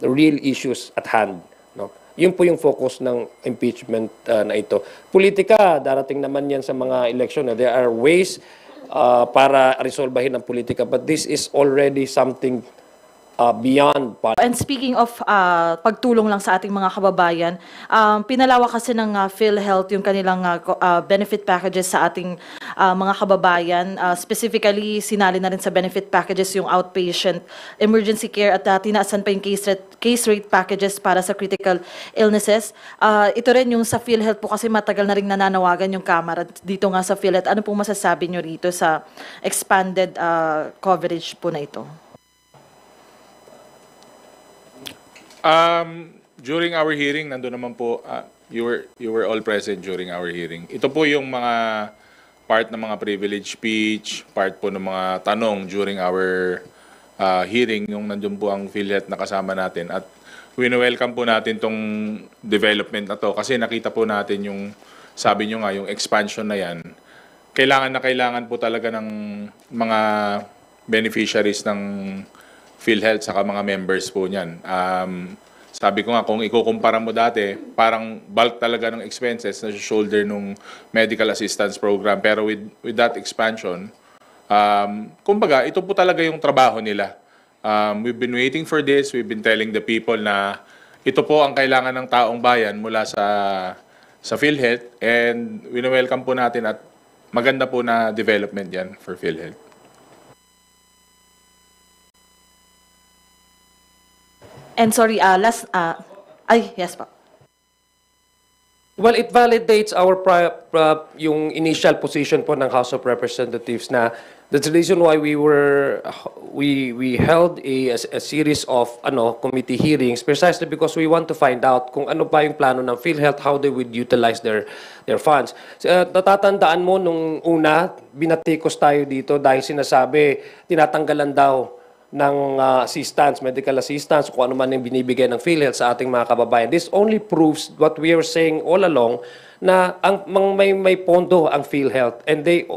the real issues at hand. No? Yun po yung focus ng impeachment na ito. Politika, darating naman yan sa mga election. There are ways para resolbahin ang politika, but this is already something beyond. And speaking of pagtulong lang sa ating mga kababayan, pinalawak kasi ng PhilHealth yung kanilang benefit packages sa ating mga kababayan. Specifically, sinali na rin sa benefit packages yung outpatient emergency care at tinaasan pa yung case rate packages para sa critical illnesses. Ito rin yung sa PhilHealth po kasi matagal na rin nananawagan yung Kamara dito nga sa PhilHealth. Ano pong masasabi nyo rito sa expanded coverage po na ito? During our hearing, nandun naman po, you were all present during our hearing. Ito po yung mga part ng mga privilege speech, part po ng mga tanong during our hearing, yung nandun po ang PhilHealth na kasama natin. At wini-welcome po natin tong development na to kasi nakita po natin yung, sabi nyo nga, yung expansion na yan. Kailangan po talaga ng mga beneficiaries ng PhilHealth saka mga members po niyan. Sabi ko nga, kung ikukumpara mo dati, parang bulk talaga ng expenses na shoulder nung medical assistance program. Pero with that expansion, kumbaga, ito po talaga yung trabaho nila. We've been waiting for this. We've been telling the people na ito po ang kailangan ng taong bayan mula sa PhilHealth. And wini-welcome po natin at maganda po na development yan for PhilHealth. And sorry, yes pa. Well, it validates our yung initial position po ng House of Representatives na that's the reason why we held a series of committee hearings precisely because we want to find out kung ano pa yung plano ng PhilHealth, how they would utilize their funds. Natatandaan mo nung una, binatikos tayo dito dahil sinasabi tinatanggalan daw ng assistance, medical assistance, kung ano man yung binibigay ng PhilHealth sa ating mga kababayan. This only proves what we were saying all along na may pondo ang PhilHealth and they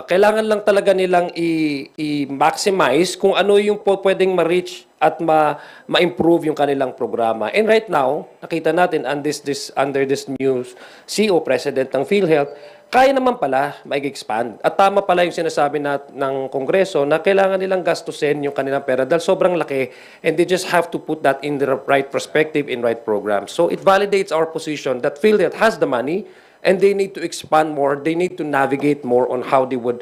kailangan lang talaga nilang i-maximize kung ano yung pwedeng ma-reach at ma-improve yung kanilang programa. And right now, nakita natin under this new CEO, President ng PhilHealth, kaya naman pala mag-expand. At tama pala yung sinasabi ng Kongreso na kailangan nilang gastusin yung kanilang pera dahil sobrang laki and they just have to put that in the right perspective, in right programs. So it validates our position that PhilHealth has the money and they need to expand more. They need to navigate more on how they would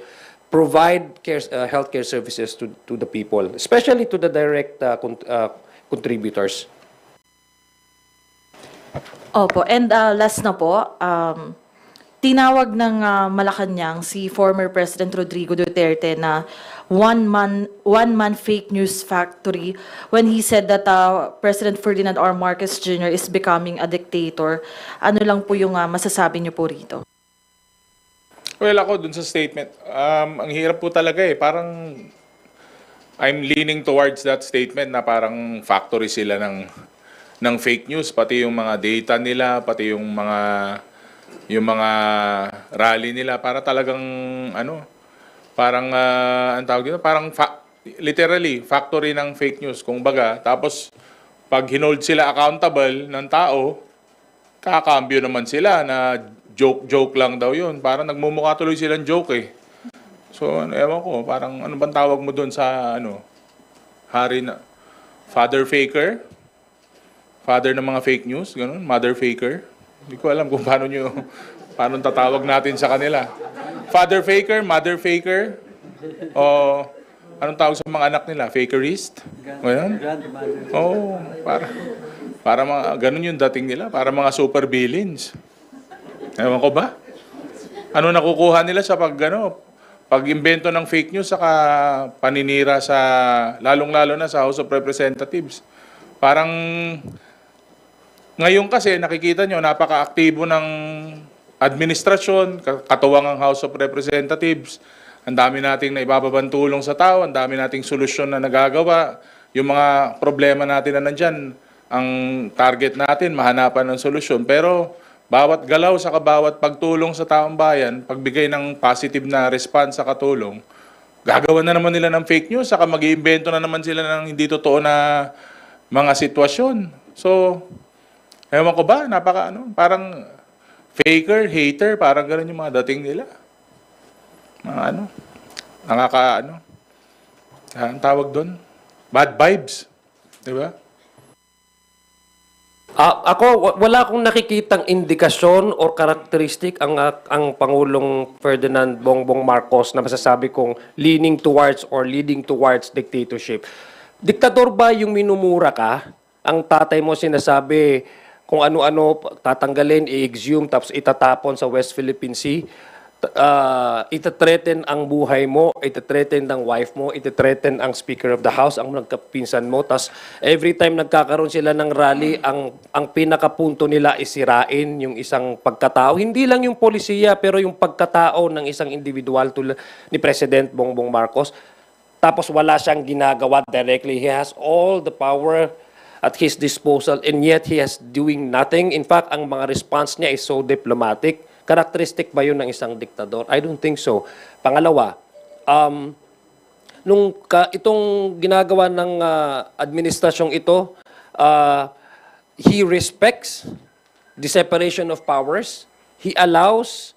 provide healthcare services to the people, especially to the direct contributors. Opo, and last na po, tinawag ng Malacanang si former President Rodrigo Duterte na one-man fake news factory when he said that President Ferdinand R. Marcos Jr. is becoming a dictator. Ano lang po yung masasabi niyo po rito? Well, ako dun sa statement, ang hirap po talaga Parang I'm leaning towards that statement na parang factory sila ng fake news. Pati yung mga data nila, pati yung mga rally nila para talagang parang ang tawag dito, parang literally factory ng fake news kung baga. Tapos pag hinold sila accountable ng tao, kakambyo naman sila na joke lang daw yun. Parang nagmumukha tuloy silang joke So ewan ko, parang ano bang tawag mo doon sa hari na father faker? Father ng mga fake news, ganun, mother faker. Hindi ko alam kung paano tatawag natin sa kanila. Father faker, mother faker, o anong tawag sa mga anak nila? Fakerist? Ganun? Para mga, ganun yung dating nila, para mga super villains. Ewan ko ba? Ano nakukuha nila sa pag-imbento ng fake news saka paninira sa, lalong-lalo na sa House of Representatives. Parang ngayon kasi nakikita nyo, napaka-aktibo ng administrasyon, katuwang ang House of Representatives. Ang dami nating naibababang tulong sa tao, ang dami nating solusyon na nagagawa. Yung mga problema natin na nandyan, ang target natin, mahanapan ng solusyon. Pero bawat galaw sa bawat pagtulong sa taong bayan, pagbigay ng positive na response sa katulong, gagawa na naman nila ng fake news, saka mag-iimbento na naman sila ng hindi totoo na mga sitwasyon. So, ewan ko ba, parang faker, hater, parang ganun yung mga dating nila. Mga ang tawag doon? Bad vibes. Di ba? Wala akong nakikitang indikasyon or karakteristik ang Pangulong Ferdinand Bongbong Marcos na masasabi kong leaning towards dictatorship. Diktador ba yung minumura ka? Ang tatay mo sinasabi kung ano-ano tatanggalin, i-exhume, tapos itatapon sa West Philippine Sea. Itathreaten ang buhay mo, itathreaten ang wife mo, itathreaten ang Speaker of the House, ang nagkapinsan mo. Tapos every time nagkakaroon sila ng rally, ang pinakapunto nila isirain yung isang pagkatao. Hindi lang yung polisiya, pero yung pagkatao ng isang individual tulad ni President Bongbong Marcos. Tapos wala siyang ginagawa directly. He has all the power at his disposal and yet he has doing nothing. In fact, ang mga response niya is so diplomatic. Characteristic ba yun ng isang diktador? I don't think so. Pangalawa, itong ginagawa ng administrasyong ito, he respects the separation of powers. He does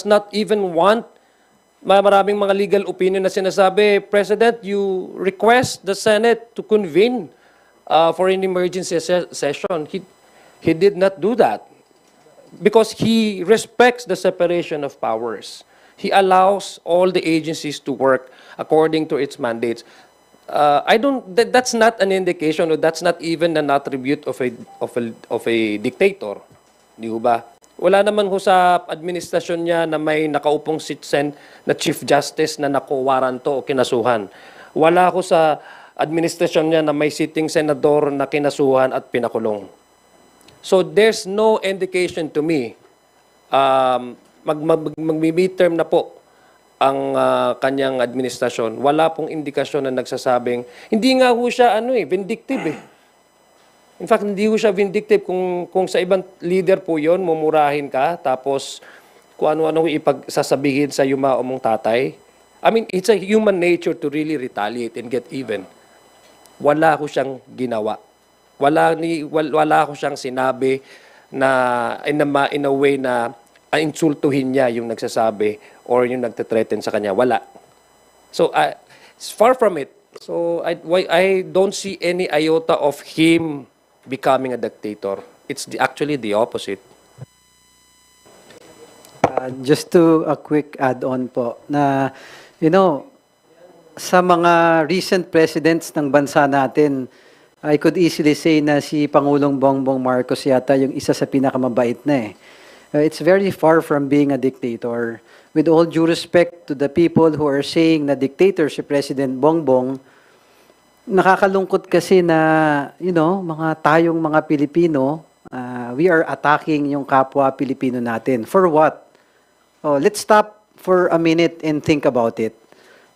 not even want, maraming mga legal opinion na sinasabi, President, you request the Senate to convene for an emergency session. He did not do that. Because he respects the separation of powers. He allows all the agencies to work according to its mandates. That's not an indication, or that's not even an attribute of a dictator. Di ba? Wala naman ho sa administrasyon niya na may nakaupong citizen na Chief Justice na nakuwaranto o kinasuhan. Wala ho sa administrasyon niya na may sitting senador na kinasuhan at pinakulong. So there's no indication to me, mag-midterm na po ang kanyang administrasyon. Wala pong indikasyon na nagsasabing, hindi nga ho siya vindictive eh. In fact, hindi ho siya vindictive. Kung sa ibang leader po yon, mumurahin ka, tapos kung ano-ano ipagsasabihin sa yumao mong tatay. I mean, it's a human nature to really retaliate and get even. Wala ho siyang ginawa. Wala ko siyang sinabi na in a way na insultuhin niya yung nagsasabi or yung nagte-threaten sa kanya. Wala. So it's far from it. So I don't see any iota of him becoming a dictator. It's actually the opposite. Just to a quick add-on po na sa mga recent presidents ng bansa natin, I could easily say na si Pangulong Bongbong Marcos yata yung isa sa pinakamabait na eh. It's very far from being a dictator. With all due respect to the people who are saying na dictator si President Bongbong, nakakalungkot kasi na, tayong mga Pilipino, we are attacking yung kapwa Pilipino natin. For what? Let's stop for a minute and think about it.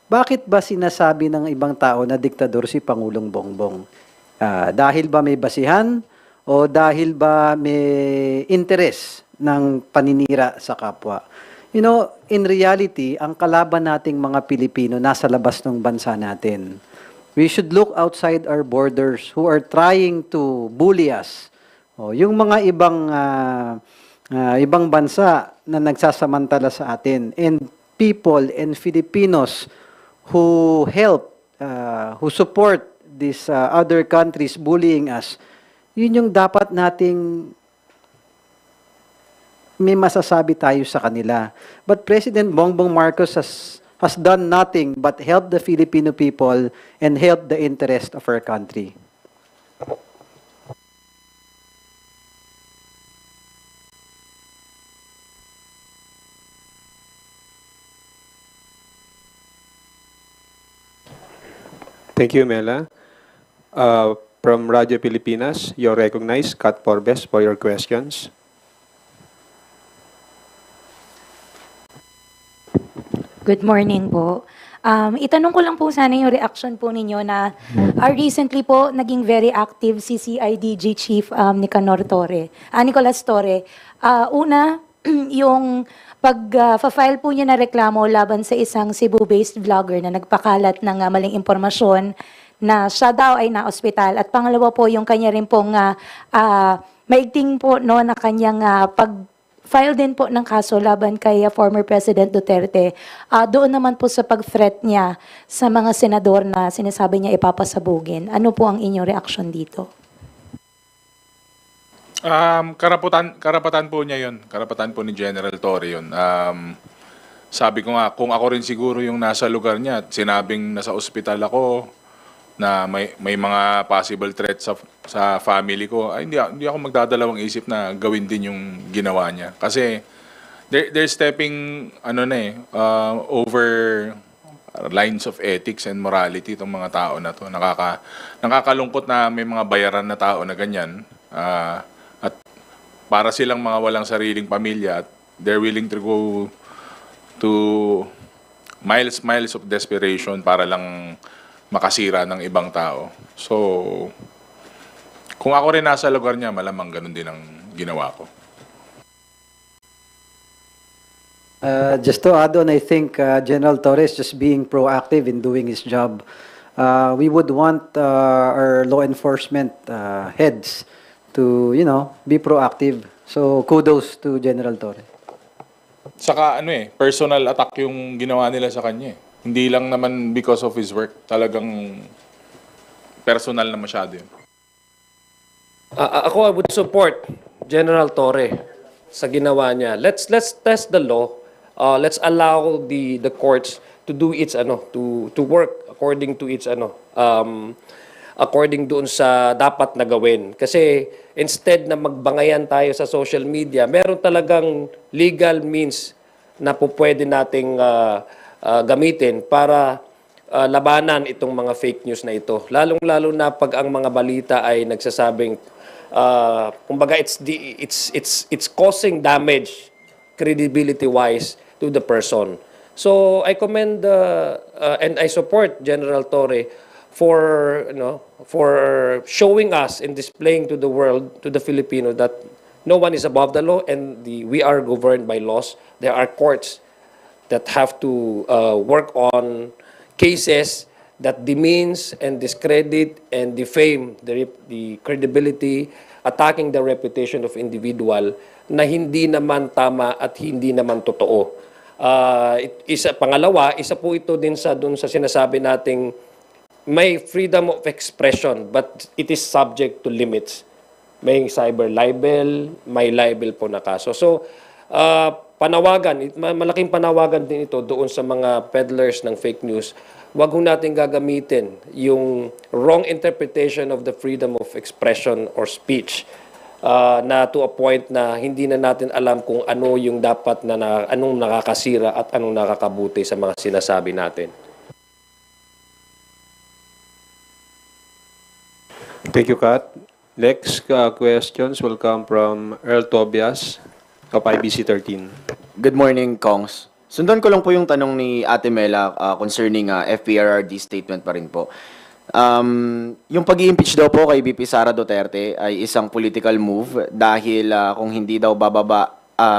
Bakit ba sinasabi ng ibang tao na diktador si Pangulong Bongbong? Dahil ba may basihan o dahil ba may interes ng paninira sa kapwa? In reality, ang kalaban nating mga Pilipino nasa labas ng bansa natin. We should look outside our borders who are trying to bully us. Yung mga ibang bansa na nagsasamantala sa atin, and people and Filipinos who help, who support these other countries bullying us, yun yung dapat nating may masasabi tayo sa kanila. But President Bongbong Marcos has done nothing but help the Filipino people and help the interest of our country. Thank you, Mela. From Radyo Pilipinas, you're recognized, Kat Porbes, for your questions. Good morning po. Itanong ko lang po sana yung reaction po ninyo na recently po naging very active si CIDG Chief Nicanor Torre, Nicolas Torre. Una, yung pag-file po niya na reklamo laban sa isang Cebu-based vlogger na nagpakalat ng maling impormasyon na siya daw ay na-ospital. At pangalawa po, yung kanya rin pong maigting po no, na kanyang pag-file din po ng kaso laban kay former President Duterte. Doon naman po sa pag-threat niya sa mga senador na sinasabi niya ipapasabugin. Ano po ang inyong reaksyon dito? Karapatan po niya yun. Karapatan po ni General Torre yun. Sabi ko nga, kung ako rin siguro yung nasa lugar niya at sinabing nasa ospital ako, na may mga possible threats sa family ko, ay hindi ako magdadalawang isip na gawin din yung ginawa niya. Kasi they're stepping over lines of ethics and morality itong mga tao na to. Nakakalungkot na may mga bayaran na tao na ganyan. At para silang mga walang sariling pamilya at they're willing to go to miles of desperation para lang makasira ng ibang tao. So, kung ako rin nasa lugar niya, malamang ganun din ang ginawa ko. Just to add on, I think General Torres just being proactive in doing his job. We would want our law enforcement heads to, be proactive. So, kudos to General Torres. Saka personal attack yung ginawa nila sa kanya. Hindi lang naman because of his work. Talagang personal na masyado yun. Ako, I would support General Torre sa ginawa niya. Let's test the law. Let's allow the courts to do its to work according to its according doon sa dapat na gawin. Kasi instead na magbangayan tayo sa social media, meron talagang legal means na pwede nating gamitin para labanan itong mga fake news na ito. Lalong-lalo na pag ang mga balita ay nagsasabing kumbaga it's causing damage credibility-wise to the person. So I commend and I support General Torre for for showing us and displaying to the world, to the Filipino, that no one is above the law and we are governed by laws. There are courts that have to work on cases that demeans and discredit and defame the credibility, attacking the reputation of individual na hindi naman tama at hindi naman totoo. Pangalawa, isa po ito din dun sa sinasabi nating may freedom of expression but it is subject to limits. May cyber libel, may libel po na kaso. So, panawagan, malaking panawagan din ito doon sa mga peddlers ng fake news. Huwag ho natin gagamitin yung wrong interpretation of the freedom of expression or speech na to a point na hindi na natin alam kung ano yung dapat anong nakakasira at anong nakakabuti sa mga sinasabi natin. Thank you, Kat. Next questions will come from Earl Tobias of IBC 13. Good morning, Kongs. Sundan ko lang po yung tanong ni Ate Mela concerning FPRRD statement pa rin po. Yung pag-i-impeach daw po kay VP Sara Duterte ay isang political move dahil kung hindi daw bababa,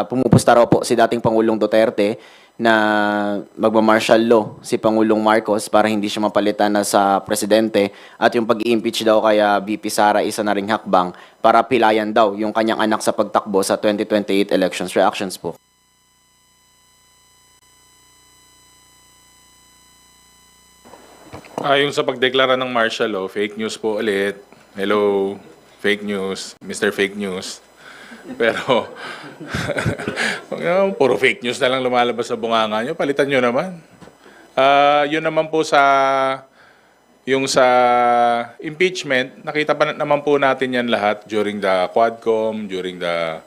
pumupusta raw po si dating Pangulong Duterte na magma-martial law si Pangulong Marcos para hindi siya mapalitan na sa presidente, at yung pag-i-impeach daw kaya VP Sara isa na ring hakbang para pilayan daw yung kanyang anak sa pagtakbo sa 2028 elections. Reactions po. Yung sa pagdeklara ng martial law, fake news po ulit. Hello, fake news, Mr. Fake News. Pero, puro fake news na lang lumalabas sa bunganga nyo. Palitan nyo naman. Yun naman po sa impeachment, nakita pa naman po natin yan lahat during the Quadcom, during the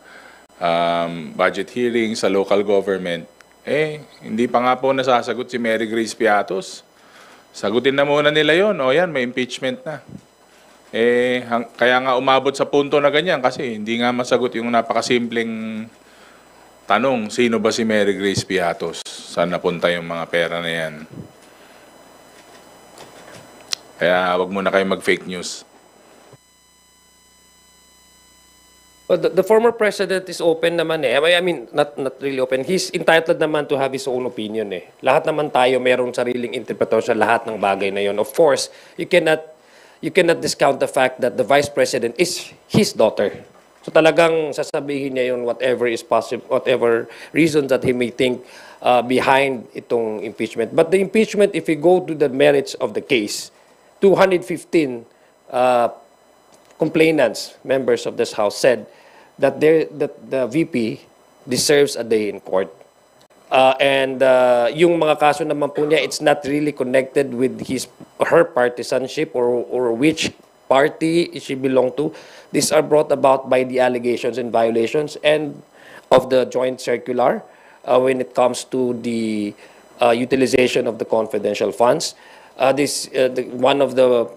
budget hearing sa local government. Hindi pa nga po nasasagot si Mary Grace Piatos. Sagutin na muna nila yon. O yan, may impeachment na. Kaya nga umabot sa punto na ganyan kasi hindi nga masagot yung napakasimpleng tanong, sino ba si Mary Grace Piatos? Saan napunta yung mga pera na yan? Kaya wag muna kayo mag-fake news. Well, the former president is open naman eh. I mean, not really open. He's entitled naman to have his own opinion eh. Lahat naman tayo merong sariling interpretasyon sa lahat ng bagay na yon. Of course, you cannot discount the fact that the vice president is his daughter. So talagang sasabihin niya yun whatever is possible, whatever reasons that he may think behind itong impeachment. But the impeachment, if we go to the merits of the case, 215 complainants, members of this House, said that the VP deserves a day in court. Yung mga kaso naman po niya, it's not really connected with her partisanship or which party she belonged to. These are brought about by the allegations and violations and of the joint circular when it comes to the utilization of the confidential funds. One of the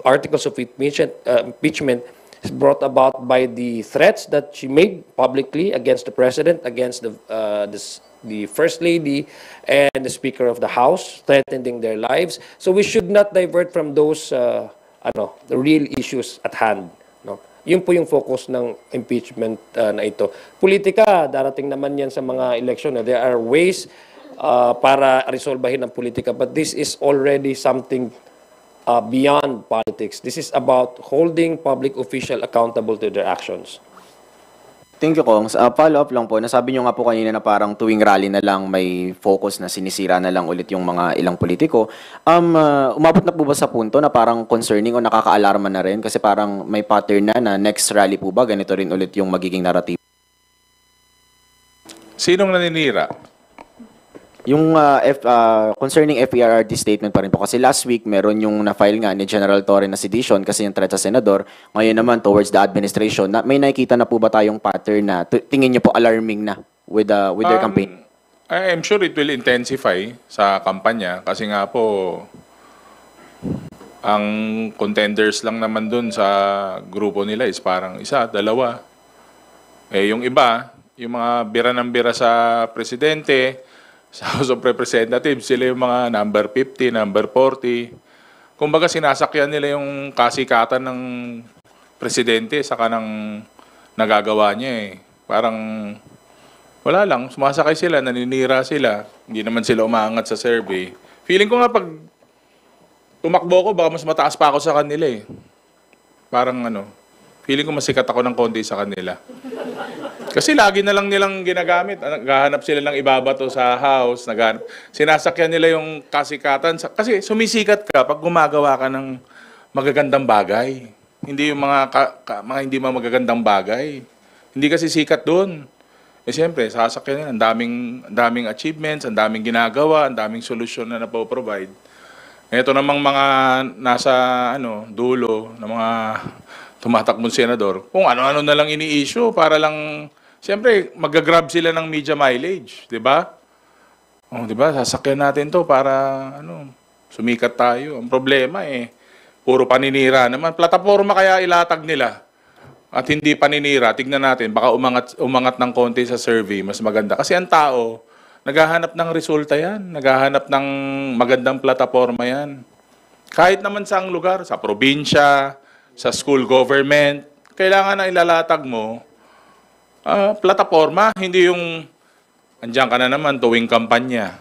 articles of impeachment is brought about by the threats that she made publicly against the president, against the first lady, and the speaker of the house, threatening their lives. So we should not divert from those the real issues at hand. No? Yun po yung focus ng impeachment na ito. Politika, darating naman yan sa mga eleksyon. There are ways para resolbahin ang politika, but this is already something beyond politics. This is about holding public official accountable to their actions. Thank you, Kongs. Follow-up lang po. Nasabi nyo nga po kanina na parang tuwing rally na lang may focus na sinisira na lang ulit yung mga ilang politiko. Umabot na po ba sa punto na parang concerning o nakaka-alarma na rin? Kasi parang may pattern na next rally po ba, ganito rin ulit yung magiging narrative? Sinong naninira? Yung concerning FERRD statement pa rin po. Kasi last week, meron yung na-file nga ni General Torre na sedition kasi yung threat sa senador. Ngayon naman, towards the administration, may nakikita na po ba tayong pattern na tingin nyo po alarming na with their campaign? I'm sure it will intensify sa kampanya kasi nga po, ang contenders lang naman dun sa grupo nila is parang isa, dalawa. Yung iba, yung mga bira ng bira sa presidente, sa House of Representatives, sila yung mga number 50, number 40. Kumbaga sinasakyan nila yung kasikatan ng presidente sa kanang nagagawa niya eh. Parang wala lang, sumasakay sila, naninira sila. Hindi naman sila umaangat sa survey. Feeling ko nga pag tumakbo ko, baka mas mataas pa ako sa kanila eh. Parang feeling ko masikat ako ng konti sa kanila. Kasi lagi na lang nilang ginagamit. Naghahanap sila ng ibabato sa house. Sinasakyan nila yung kasikatan. Kasi sumisikat ka pag gumagawa ka ng magagandang bagay. Hindi yung mga hindi magagandang bagay. Hindi kasi sikat doon. Siyempre, sasakyan nila. Ang daming achievements, ang daming ginagawa, ang daming solusyon na napoprovide. Ito namang mga nasa dulo ng mga tumatakbong senador, kung ano-ano na lang ini-issue para lang, siyempre, mag-grab sila ng media mileage, di ba? Di ba, sasakyan natin to para, sumikat tayo. Ang problema puro paninira naman. Plataforma kaya ilatag nila at hindi paninira. Tignan natin, baka umangat ng konti sa survey, mas maganda. Kasi ang tao, naghahanap ng resulta yan. Naghahanap ng magandang plataforma yan. Kahit naman sa lugar, sa probinsya, sa school government, kailangan na ilalatag mo plataforma, hindi yung andiyan ka na naman tuwing kampanya.